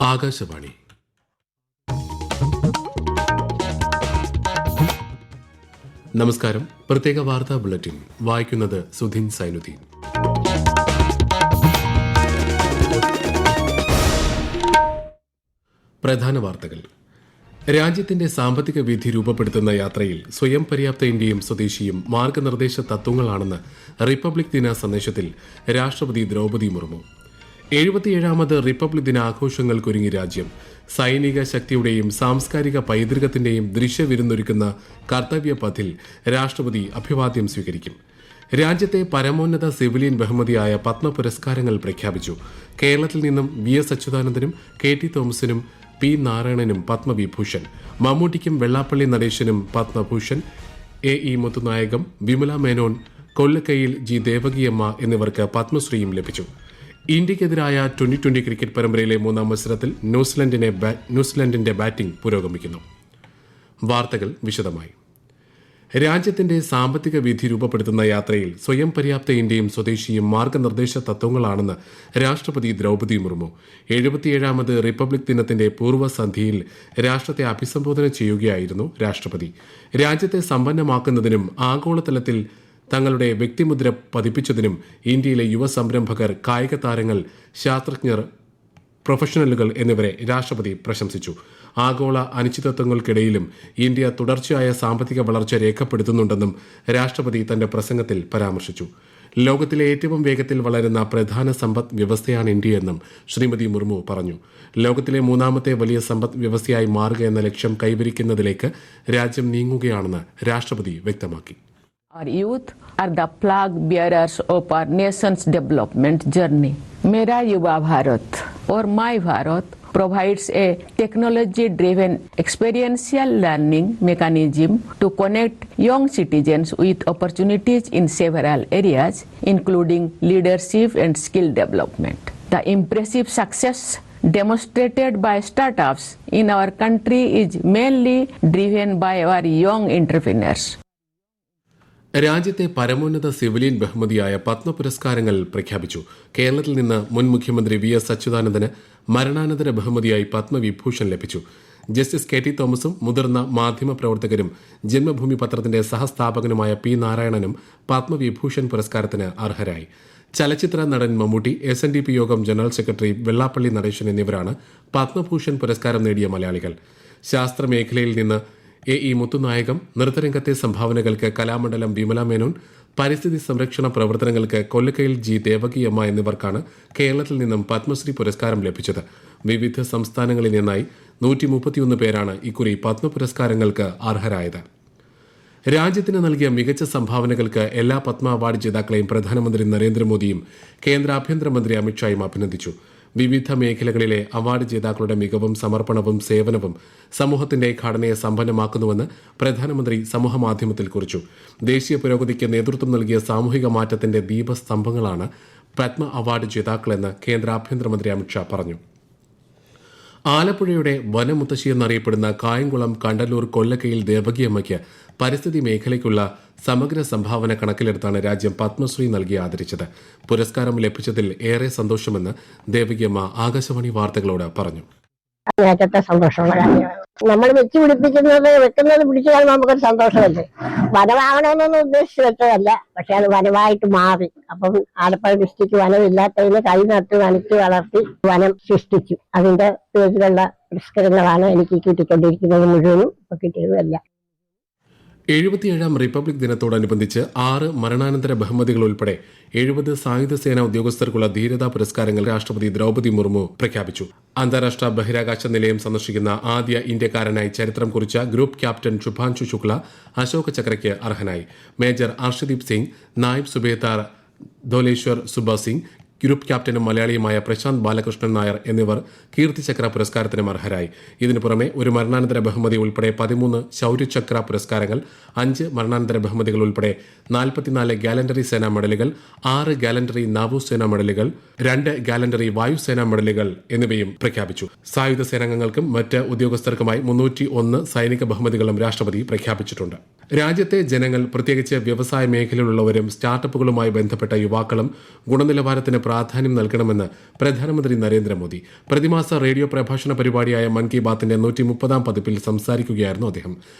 ആകാശവാണി. നമസ്കാരം. പ്രത്യേക വാർത്താ ബുള്ളറ്റിൻ വായിക്കുന്നത് സുധിൻ സൈനുദ്ദീൻ. പ്രധാന വാർത്തകൾ. രാജ്യത്തിന്റെ സാമ്പത്തിക വിധി രൂപപ്പെടുത്തുന്ന യാത്രയിൽ സ്വയം പര്യാപ്ത ഇന്ത്യയും സ്വദേശിയും മാർഗനിർദ്ദേശ തത്വങ്ങളാണെന്ന് റിപ്പബ്ലിക് ദിന സന്ദേശത്തിൽ രാഷ്ട്രപതി ദ്രൗപദി മുർമു. 77ാമത് റിപ്പബ്ലിക് ദിന ആഘോഷങ്ങൾക്കൊരുങ്ങി രാജ്യം. സൈനിക ശക്തിയുടെയും സാംസ്കാരിക പൈതൃകത്തിന്റെയും ദൃശ്യവിരുന്നൊരുക്കുന്ന കർത്തവ്യപഥിൽ രാഷ്ട്രപതി അഭിവാദ്യം സ്വീകരിക്കും. രാജ്യത്തെ പരമോന്നത സിവിലിയൻ ബഹുമതിയായ പത്മ പുരസ്കാരങ്ങൾ പ്രഖ്യാപിച്ചു. കേരളത്തിൽ നിന്നും VS അച്യുതാനന്ദനും KT തോമസിനും P നാരായണനും Padma Vibhushan, മമ്മൂട്ടിക്കും Vellappally നടേശനും Padma Bhushan, AE Muthunayagam, Vimala Menon, Kollakkayil G Devakiamma എന്നിവർക്ക് പത്മശ്രീയും ലഭിച്ചു. ഇന്ത്യക്കെതിരായ 2020 ക്രിക്കറ്റ് പരമ്പരയിലെ 3ാം മത്സരത്തിൽ ന്യൂസിലൻഡിന്റെ ബാറ്റിംഗ് പുരോഗമിക്കുന്നു. വാർത്തകൾ വിശദമായി. രാജ്യത്തിന്റെ സാമ്പത്തിക വിധി രൂപപ്പെടുത്തുന്ന യാത്രയിൽ സ്വയം പര്യാപ്ത ഇന്ത്യയും സ്വദേശിയും മാർഗനിർദ്ദേശ തത്വങ്ങളാണെന്ന് രാഷ്ട്രപതി ദ്രൗപദി മുർമു. 77ാമത് റിപ്പബ്ലിക് ദിനത്തിന്റെ പൂർവ്വസന്ധ്യയിൽ രാഷ്ട്രത്തെ അഭിസംബോധന ചെയ്യുകയായിരുന്നു രാഷ്ട്രപതി. രാജ്യത്തെ സമ്പന്നമാക്കുന്നതിനും ആഗോളതലത്തിൽ തങ്ങളുടെ വ്യക്തിമുദ്ര പതിപ്പിച്ചതിനും ഇന്ത്യയിലെ യുവ സംരംഭകർ, കായിക താരങ്ങൾ, ശാസ്ത്രജ്ഞർ, പ്രൊഫഷണലുകൾ എന്നിവരെ രാഷ്ട്രപതി പ്രശംസിച്ചു. ആഗോള അനിശ്ചിതത്വങ്ങൾക്കിടയിലും ഇന്ത്യ തുടർച്ചയായ സാമ്പത്തിക വളർച്ച രേഖപ്പെടുത്തുന്നുണ്ടെന്നും രാഷ്ട്രപതി തന്റെ പ്രസംഗത്തിൽ പരാമർശിച്ചു. ലോകത്തിലെ ഏറ്റവും വേഗത്തിൽ വളരുന്ന പ്രധാന സമ്പദ് വ്യവസ്ഥയാണ് ഇന്ത്യയെന്നും ശ്രീമതി മുർമു പറഞ്ഞു. ലോകത്തിലെ 3ാമത്തെ വലിയ സമ്പദ് വ്യവസ്ഥയായി മാറുക എന്ന ലക്ഷ്യം കൈവരിക്കുന്നതിലേക്ക് രാജ്യം നീങ്ങുകയാണെന്ന് രാഷ്ട്രപതി വ്യക്തമാക്കി. Our youth are the flag bearers of our nation's development journey. Mera Yuva Bharat or My Bharat provides a technology-driven experiential learning mechanism to connect young citizens with opportunities in several areas, including leadership and skill development. The impressive success demonstrated by startups in our country is mainly driven by our young entrepreneurs. രാജ്യത്തെ പരമോന്നത civilian ബഹുമതിയായ പത്മ പുരസ്കാരങ്ങൾ പ്രഖ്യാപിച്ചു. കേരളത്തിൽ നിന്ന് മുൻ മുഖ്യമന്ത്രി VS അച്യുതാനന്ദന് മരണാനന്തര ബഹുമതിയായി പത്മവിഭൂഷൺ ലഭിച്ചു. ജസ്റ്റിസ് KT തോമസും മുതിർന്ന മാധ്യമപ്രവർത്തകരും ജന്മഭൂമി പത്രത്തിന്റെ സഹസ്ഥാപകനുമായ P നാരായണനും പത്മവിഭൂഷൺ പുരസ്കാരത്തിന് അർഹരായി. ചലച്ചിത്ര നടൻ മമ്മൂട്ടി, SNDP യോഗം ജനറൽ സെക്രട്ടറി വെള്ളാപ്പള്ളി നടേശൻ എന്നിവരാണ് പത്മഭൂഷൺ പുരസ്കാരം നേടിയ മലയാളികൾ. ശാസ്ത്രമേഖലയിൽ നിന്ന് AE മുത്തുനായകം, നൃത്തരംഗത്തെ സംഭാവനകൾക്ക് കലാമണ്ഡലം വിമല മേനോൻ, പരിസ്ഥിതി സംരക്ഷണ പ്രവർത്തനങ്ങൾക്ക് കൊല്ലക്കയിൽ G ദേവകിയമ്മ എന്നിവർക്കാണ് കേരളത്തിൽ നിന്നും പത്മശ്രീ പുരസ്കാരം ലഭിച്ചത്. വിവിധ സംസ്ഥാനങ്ങളിൽ നിന്നായി 131 പേരാണ് ഇക്കുറി പത്മ പുരസ്കാരങ്ങൾക്ക് അർഹരായത്. രാജ്യത്തിന് നൽകിയ മികച്ച സംഭാവനകൾക്ക് എല്ലാ പത്മ അവാർഡ് ജേതാക്കളെയും പ്രധാനമന്ത്രി നരേന്ദ്രമോദിയും കേന്ദ്ര ആഭ്യന്തരമന്ത്രി അമിത്ഷായും അഭിനന്ദിച്ചു. വിവിധ മേഖലകളിലെ അവാർഡ് ജേതാക്കളുടെ മികവും സമർപ്പണവും സേവനവും സമൂഹത്തിന്റെ ഘടനയെ സമ്പന്നമാക്കുന്നുവെന്ന് പ്രധാനമന്ത്രി സമൂഹമാധ്യമത്തിൽ കുറിച്ചു. ദേശീയ പുരോഗതിക്ക് നേതൃത്വം നൽകിയ സാമൂഹിക മാറ്റത്തിന്റെ ദീപസ്തംഭങ്ങളാണ് പത്മ അവാർഡ് ജേതാക്കളെന്ന് കേന്ദ്ര ആഭ്യന്തരമന്ത്രി അമിത്ഷാ പറഞ്ഞു. ആലപ്പുഴയുടെ വനമുത്തശ്ശി എന്നറിയപ്പെടുന്ന കായംകുളം കണ്ടല്ലൂർ കൊല്ലക്കയിൽ ദേവകിയമ്മയ്ക്ക് പരിസ്ഥിതി മേഖലയ്ക്കുള്ള സമഗ്ര സംഭാവന കണക്കിലെടുത്താണ് രാജ്യം പത്മശ്രീ നൽകി ആദരിച്ചത്. പുരസ്കാരം ലഭിച്ചതിൽ ഏറെ സന്തോഷമെന്ന് ദേവകിയമ്മ ആകാശവാണി വാർത്തകളോട് പറഞ്ഞു. സന്തോഷമുള്ള കാര്യമാണ്. നമ്മൾ വെക്കുന്നത് പിടിച്ചു കാണുമ്പോൾ നമുക്കൊരു സന്തോഷമല്ലേ. വനമാകണമെന്നൊന്നും ഉദ്ദേശിച്ച് വെച്ചതല്ല, പക്ഷെ അത് വനമായിട്ട് മാറി. അപ്പം ആലപ്പുഴ ഡിസ്ട്രിക്ട് വനമില്ലാത്തതിന് കൈ നട്ട് നനച്ച് വളർത്തി വനം സൃഷ്ടിച്ചു. അതിന്റെ പേരിലുള്ള പുരസ്കാരങ്ങളാണ് എനിക്ക് കിട്ടിക്കൊണ്ടിരിക്കുന്നത്. മുഴുവനും ഇപ്പൊ കിട്ടിയതുമല്ല. 77ാം റിപ്പബ്ലിക് ദിനത്തോടനുബന്ധിച്ച് 6 മരണാനന്തര ബഹുമതികൾ ഉൾപ്പെടെ 70 സായുധ സേനാ ഉദ്യോഗസ്ഥർക്കുള്ള ധീരതാ പുരസ്കാരങ്ങൾ രാഷ്ട്രപതി ദ്രൗപദി മുർമു പ്രഖ്യാപിച്ചു. അന്താരാഷ്ട്ര ബഹിരാകാശ നിലയം സന്ദർശിക്കുന്ന ആദ്യ ഇന്ത്യക്കാരനായി ചരിത്രം കുറിച്ച ഗ്രൂപ്പ് ക്യാപ്റ്റൻ ശുഭാൻശു ശുക്ല അശോക ചക്രയ്ക്ക് അർഹനായി. മേജർ അർഷദീപ് സിംഗ്, നായിബ് സുബേദാർ ധോലേശ്വർ സുബ സിംഗ്, ഗ്രൂപ്പ് ക്യാപ്റ്റനും മലയാളിയുമായ പ്രശാന്ത് ബാലകൃഷ്ണൻ നായർ എന്നിവർ കീർത്തിചക്ര പുരസ്കാരത്തിനും അർഹരായി. ഇതിനു പുറമെ ഒരു മരണാനന്തര ബഹുമതി ഉൾപ്പെടെ 13 ശൌര്യചക്ര പുരസ്കാരങ്ങൾ, 5 മരണാനന്തര ബഹുമതികൾ ഉൾപ്പെടെ 44 ഗാലണ്ടറി സേനാ മെഡലുകൾ, 6 ഗാലണ്ടറി നാവികസേനാ മെഡലുകൾ, 2 ഗാലണ്ടറി വായുസേനാ മെഡലുകൾ എന്നിവയും പ്രഖ്യാപിച്ചു. സായുധ സേനാംഗങ്ങൾക്കും മറ്റ് ഉദ്യോഗസ്ഥർക്കുമായി 301 സൈനിക ബഹുമതികളും രാഷ്ട്രപതി പ്രഖ്യാപിച്ചിട്ടുണ്ട്. രാജ്യത്തെ ജനങ്ങൾ, പ്രത്യേകിച്ച് വ്യവസായ മേഖലയിലുള്ളവരും സ്റ്റാർട്ടപ്പുകളുമായി ബന്ധപ്പെട്ട യുവാക്കളും ഗുണനിലവാരത്തിന് പ്രാധാന്യം നൽകണമെന്ന് പ്രധാനമന്ത്രി നരേന്ദ്രമോദി. പ്രതിമാസ റേഡിയോ പ്രഭാഷണ പരിപാടിയായ മൻ കി ബാത്തിന്റെ 130-ാം പതിപ്പിൽ സംസാരിക്കുകയായിരുന്നു അദ്ദേഹം.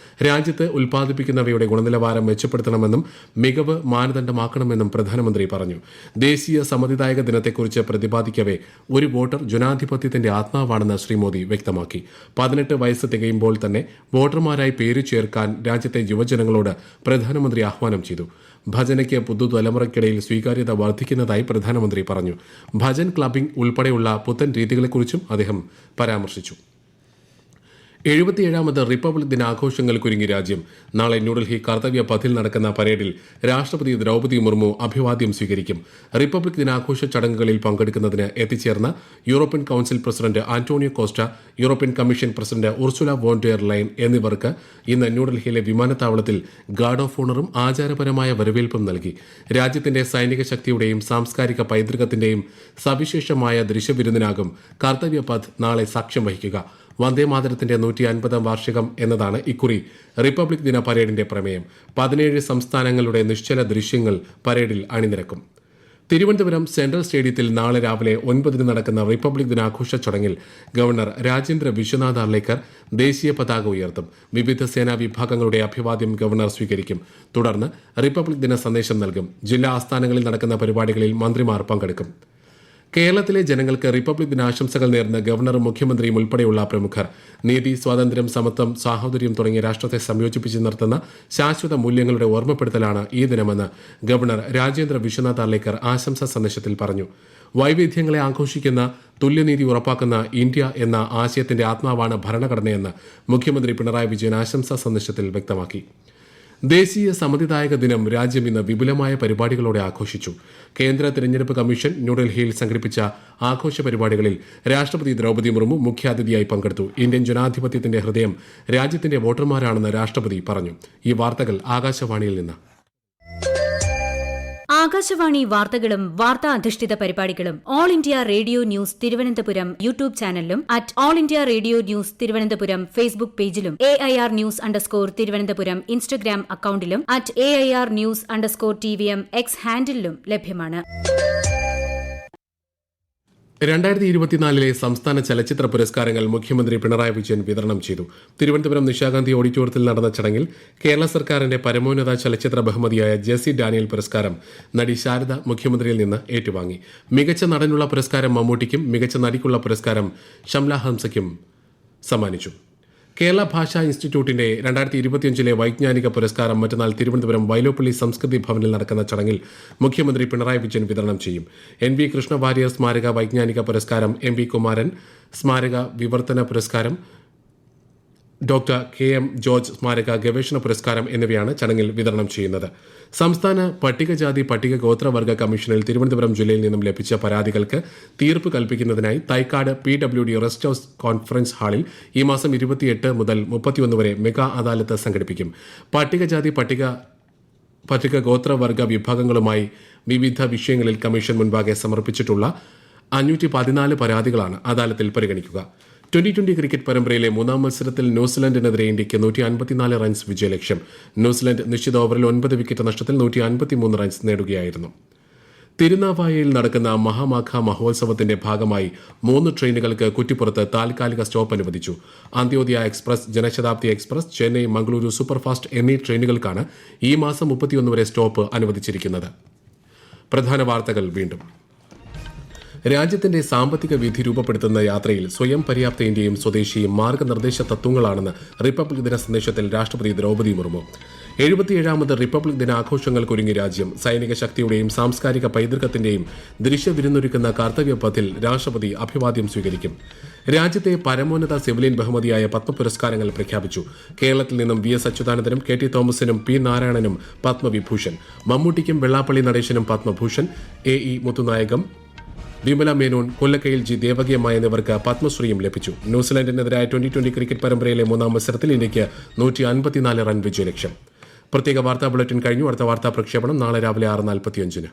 രാജ്യത്ത് ഉൽപ്പാദിപ്പിക്കുന്നവയുടെ ഗുണനിലവാരം മെച്ചപ്പെടുത്തണമെന്നും മികവ് മാനദണ്ഡമാക്കണമെന്നും പ്രധാനമന്ത്രി പറഞ്ഞു. ദേശീയ സമ്മതിദായക ദിനത്തെക്കുറിച്ച് പ്രതിപാദിക്കവെ ഒരു വോട്ടർ ജനാധിപത്യത്തിന്റെ ആത്മാവാണെന്ന് ശ്രീ മോദി വ്യക്തമാക്കി. 18 വയസ്സ് തികയുമ്പോൾ തന്നെ വോട്ടർമാരായി പേര് ചേർക്കാൻ രാജ്യത്തെ യുവജനങ്ങളോട് പ്രധാനമന്ത്രി ആഹ്വാനം ചെയ്തു. ഭജനയ്ക്ക് പുതുതലമുറയ്ക്കിടയിൽ സ്വീകാര്യത വർദ്ധിക്കുന്നതായി പ്രധാനമന്ത്രി പറഞ്ഞു. ഭജൻ ക്ലബിംഗ് ഉൾപ്പെടെയുള്ള പുത്തൻ രീതികളെക്കുറിച്ചും അദ്ദേഹം പരാമർശിച്ചു. 77ാമത് റിപ്പബ്ലിക് ദിനാഘോഷങ്ങൾക്കൊരുങ്ങി രാജ്യം. നാളെ ന്യൂഡൽഹി കർത്തവ്യ പഥിൽ നടക്കുന്ന പരേഡിൽ രാഷ്ട്രപതി ദ്രൌപദി മുർമു അഭിവാദ്യം സ്വീകരിക്കും. റിപ്പബ്ലിക് ദിനാഘോഷ ചടങ്ങുകളിൽ പങ്കെടുക്കുന്നതിന് എത്തിച്ചേർന്ന European council president Antonio Costa, European commission president Ursula von der Leyen എന്നിവർക്ക് ഇന്ന് ന്യൂഡൽഹിയിലെ വിമാനത്താവളത്തിൽ ഗാർഡ് ഓഫ് ഓണറും ആചാരപരമായ വരവേൽപ്പും നൽകി. രാജ്യത്തിന്റെ സൈനിക ശക്തിയുടെയും സാംസ്കാരിക പൈതൃകത്തിന്റെയും സവിശേഷമായ ദൃശ്യവിരുന്നിനാകും കർത്തവ്യ പഥ് നാളെ സാക്ഷ്യം വഹിക്കുക. വന്ദേമാതരത്തിന്റെ 150ാം വാർഷികം എന്നതാണ് ഇക്കുറി റിപ്പബ്ലിക് ദിന പരേഡിന്റെ പ്രമേയം. 17 സംസ്ഥാനങ്ങളുടെ നിശ്ചല ദൃശ്യങ്ങൾ പരേഡിൽ അണിനിരക്കും. തിരുവനന്തപുരം സെൻട്രൽ സ്റ്റേഡിയത്തിൽ നാളെ രാവിലെ 9 നടക്കുന്ന റിപ്പബ്ലിക് ദിനാഘോഷ ചടങ്ങിൽ ഗവർണർ രാജേന്ദ്ര വിശ്വനാഥ് അർലേക്കർ ദേശീയ പതാക ഉയർത്തും. വിവിധ സേനാ വിഭാഗങ്ങളുടെ അഭിവാദ്യം ഗവർണർ സ്വീകരിക്കും. തുടർന്ന് റിപ്പബ്ലിക് ദിന സന്ദേശം നൽകും. ജില്ലാ ആസ്ഥാനങ്ങളിൽ നടക്കുന്ന പരിപാടികളിൽ മന്ത്രിമാർ പങ്കെടുക്കും. കേരളത്തിലെ ജനങ്ങൾക്ക് റിപ്പബ്ലിക് ദിനാശംസകൾ നേർന്ന ഗവർണറും മുഖ്യമന്ത്രിയും ഉൾപ്പെടെയുള്ള പ്രമുഖർ. നീതി, സ്വാതന്ത്ര്യം, സമത്വം, സാഹോദര്യം തുടങ്ങിയ രാഷ്ട്രത്തെ സംയോജിപ്പിച്ച് നിർത്തുന്ന ശാശ്വത മൂല്യങ്ങളുടെ ഓർമ്മപ്പെടുത്തലാണ് ഈ ദിനമെന്ന് ഗവർണർ രാജേന്ദ്ര വിശ്വനാഥ് അർലേക്കർ ആശംസാ സന്ദേശത്തിൽ പറഞ്ഞു. വൈവിധ്യങ്ങളെ ആഘോഷിക്കുന്ന, തുല്യനീതി ഉറപ്പാക്കുന്ന ഇന്ത്യ എന്ന ആശയത്തിന്റെ ആത്മാവാണ് ഭരണഘടനയെന്ന് മുഖ്യമന്ത്രി പിണറായി വിജയൻ ആശംസാ സന്ദേശത്തിൽ വ്യക്തമാക്കി. ദേശീയ സമ്മതിദായക ദിനം രാജ്യം ഇന്ന് വിപുലമായ പരിപാടികളോടെ ആഘോഷിച്ചു. കേന്ദ്ര തിരഞ്ഞെടുപ്പ് കമ്മീഷൻ ന്യൂഡൽഹിയിൽ സംഘടിപ്പിച്ച ആഘോഷ പരിപാടികളിൽ രാഷ്ട്രപതി ദ്രൌപദി മുർമു മുഖ്യാതിഥിയായി പങ്കെടുത്തു. ഇന്ത്യൻ ജനാധിപത്യത്തിന്റെ ഹൃദയം രാജ്യത്തിന്റെ വോട്ടർമാരാണെന്ന് രാഷ്ട്രപതി പറഞ്ഞു. ഈ വാർത്തകൾ ആകാശവാണിയിൽ നിന്ന്. ആകാശവാണി വാർത്തകളും വാർത്താ അധിഷ്ഠിത പരിപാടികളും all India radio news Thiruvananthapuram YouTube ചാനലിലും all India radio news Thiruvananthapuram Facebook പേജിലും AIR ന്യൂസ് _ ഇൻസ്റ്റഗ്രാം അക്കൌണ്ടിലും @AIR ന്യൂസ് _ TVM X ഹാൻഡിലും ലഭ്യമാണ്. 2024 സംസ്ഥാന ചലച്ചിത്ര പുരസ്കാരങ്ങൾ മുഖ്യമന്ത്രി പിണറായി വിജയൻ വിതരണം ചെയ്തു. തിരുവനന്തപുരം നിശാഗാന്ധി ഓഡിറ്റോറിയത്തിൽ നടന്ന ചടങ്ങിൽ കേരള സർക്കാരിന്റെ പരമോന്നത ചലച്ചിത്ര ബഹുമതിയായ ജെസി ഡാനിയൽ പുരസ്കാരം നടി ശാരദ മുഖ്യമന്ത്രിയിൽ നിന്ന് ഏറ്റുവാങ്ങി. മികച്ച നടനുള്ള പുരസ്കാരം മമ്മൂട്ടിക്കും മികച്ച നടിക്കുള്ള പുരസ്കാരം ഷംല ഹംസയ്ക്കും സമ്മാനിച്ചു. കേരള ഭാഷാ ഇൻസ്റ്റിറ്റ്യൂട്ടിന്റെ 2025 വൈജ്ഞാനിക പുരസ്കാരം മറ്റന്നാൾ തിരുവനന്തപുരം വൈലോപ്പള്ളി സംസ്കൃതി ഭവനിൽ നടക്കുന്ന ചടങ്ങിൽ മുഖ്യമന്ത്രി പിണറായി വിജയൻ വിതരണം ചെയ്യും. NV കൃഷ്ണ വാര്യർ സ്മാരക വൈജ്ഞാനിക പുരസ്കാരം, MV കുമാരൻ സ്മാരക വിവർത്തന പുരസ്കാരം, ഡോക്ടർ KM ജോർജ് സ്മാരക ഗവേഷണ പുരസ്കാരം എന്നിവയാണ് ചടങ്ങിൽ വിതരണം ചെയ്യുന്നത്. സംസ്ഥാന പട്ടികജാതി പട്ടിക ഗോത്രവർഗ കമ്മീഷനിൽ തിരുവനന്തപുരം ജില്ലയിൽ നിന്നും ലഭിച്ച പരാതികൾക്ക് തീർപ്പ് കൽപ്പിക്കുന്നതിനായി Thycaud PWD rest house conference ഹാളിൽ ഈ മാസം 28 മുതൽ 31 വരെ മെഗാ അദാലത്ത് സംഘടിപ്പിക്കും. പട്ടികജാതി പട്ടിക ഗോത്രവർഗ വിഭാഗങ്ങളുമായി വിവിധ വിഷയങ്ങളിൽ കമ്മീഷൻ മുൻപാകെ സമർപ്പിച്ചിട്ടുള്ള 514 പരാതികളാണ് അദാലത്തിൽ പരിഗണിക്കുക. 2020 ക്രിക്കറ്റ് പരമ്പരയിലെ 3ാം മത്സരത്തിൽ ന്യൂസിലൻഡിനെതിരെ ഇന്ത്യയ്ക്ക് 154 റൺസ് വിജയലക്ഷ്യം. ന്യൂസിലൻഡ് നിശ്ചിത ഓവറിൽ 9 വിക്കറ്റ് നഷ്ടത്തിൽ 153 റൺസ് നേടുകയായിരുന്നു. തിരുനാവായയിൽ നടക്കുന്ന മഹാമാഘ മഹോത്സവത്തിന്റെ ഭാഗമായി 3 ട്രെയിനുകൾക്ക് കുറ്റിപ്പുറത്ത് താൽക്കാലിക സ്റ്റോപ്പ് അനുവദിച്ചു. Antyodaya express, Janshatabdi express, Chennai Mangaluru superfast എന്നീ ട്രെയിനുകൾക്കാണ് ഈ മാസം 31 വരെ സ്റ്റോപ്പ് അനുവദിച്ചിരിക്കുന്നത്. പ്രധാന വാർത്തകൾ വീണ്ടും. രാജ്യത്തിന്റെ സാമ്പത്തിക വിധി രൂപപ്പെടുത്തുന്ന യാത്രയിൽ സ്വയം പര്യാപ്ത ഇന്ത്യയും സ്വദേശിയും മാർഗനിർദ്ദേശ തത്വങ്ങളാണെന്ന് റിപ്പബ്ലിക് ദിന സന്ദേശത്തിൽ രാഷ്ട്രപതി ദ്രൌപദി മുർമു. 77ാമത് റിപ്പബ്ലിക് ദിനാഘോഷങ്ങൾക്കൊരുങ്ങി രാജ്യം. സൈനിക ശക്തിയുടെയും സാംസ്കാരിക പൈതൃകത്തിന്റെയും ദൃശ്യവിരുന്നൊരുക്കുന്ന കർത്തവ്യ പഥിൽ രാഷ്ട്രപതി അഭിവാദ്യം സ്വീകരിക്കും. രാജ്യത്തെ പരമോന്നത സിവിലിയൻ ബഹുമതിയായ പത്മ പുരസ്കാരങ്ങൾ പ്രഖ്യാപിച്ചു. കേരളത്തിൽ നിന്നും VS അച്യുതാനന്ദനും KT തോമസിനും P നാരായണനും Padma Vibhushan, മമ്മൂട്ടിക്കും Vellappally നടേശനും Padma Bhushan, AE Muthunayagam, Vimala Menon, Kollakkayil G Devakiamma എന്നിവർക്ക് പത്മശ്രീയും ലഭിച്ചു. ന്യൂസിലൻഡിനെതിരായ 2020 ക്രിക്കറ്റ് പരമ്പരയിലെ 3ാം മത്സരത്തിൽ ഇന്ത്യയ്ക്ക് 154 റൺ വിജയലക്ഷ്യം. പ്രത്യേക വാർത്താ ബുള്ളറ്റിൻ കഴിഞ്ഞു. അടുത്ത വാർത്താ പ്രക്ഷേപണം നാളെ രാവിലെ 6:45.